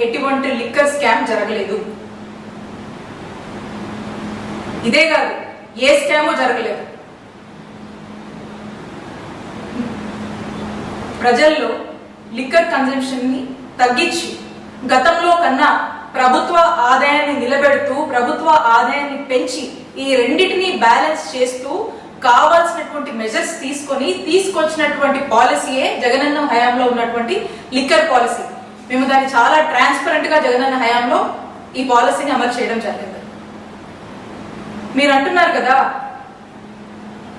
ఎటువంటి liquor scam జరగలేదు. ఇదే కాదు, ఏ స్కాము జరగలేదు. ప్రజల్లో లిక్కర్ కన్జంప్షన్ ని తగ్గించి గతంలో కన్నా ప్రభుత్వ ఆదాయాన్ని నిలబెడుతూ ప్రభుత్వ ఆదాయాన్ని పెంచి ఈ రెండింటిని బ్యాలెన్స్ చేస్తూ కావాల్సినటువంటి మెజర్స్ తీసుకొచ్చినటువంటి పాలసీయే జగనన్న హయాంలో ఉన్నటువంటి లిక్కర్ పాలసీ. మేము దాన్ని చాలా ట్రాన్స్పరెంట్ గా జగనన్న హయాంలో ఈ పాలసీని అమలు చేయడం జరిగింది. మీరు అంటున్నారు కదా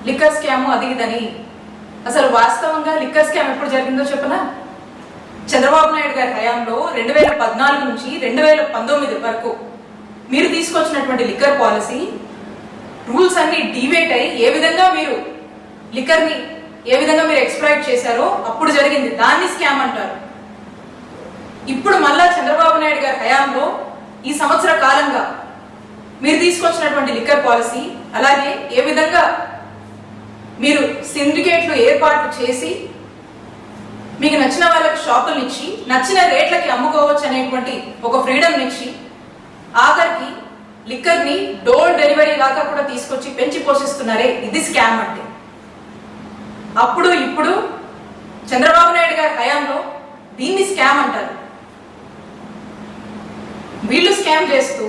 లిక్కర్ స్కామ్ అది ఇదని. అసలు వాస్తవంగా లిక్కర్ స్కామ్ ఎప్పుడు జరిగిందో చెప్పనా? చంద్రబాబు నాయుడు గారి హయాంలో 2014 నుంచి 2019 వరకు మీరు తీసుకొచ్చినటువంటి లిక్కర్ పాలసీ రూల్స్ అన్ని డివేట్ అయ్యి ఏ విధంగా మీరు లిక్కర్ ని ఏ విధంగా మీరు ఎక్స్ప్లాయిట్ చేశారో అప్పుడు జరిగింది. దాన్ని స్కామ్ అంటారు. ఇప్పుడు మళ్ళా చంద్రబాబు నాయుడు గారి హయాంలో ఈ సంవత్సర కాలంగా మీరు తీసుకొచ్చినటువంటి లిక్కర్ పాలసీ, అలాగే ఏ విధంగా మీరు సిండికేట్లు ఏర్పాటు చేసి మీకు నచ్చిన వాళ్ళకి షాపులు ఇచ్చి నచ్చిన రేట్లకి అమ్ముకోవచ్చు అనేటువంటి ఒక ఫ్రీడమ్ ఇచ్చి ఆఖరికి లిక్కర్ ని డోర్ డెలివరీ దాకా కూడా తీసుకొచ్చి పెంచి పోషిస్తున్నారే, ఇది స్కామ్ అంటే. అప్పుడు ఇప్పుడు చంద్రబాబు నాయుడు గారి హయాంలో దీన్ని స్కామ్ అంటారు. వీళ్ళు స్కామ్ చేస్తూ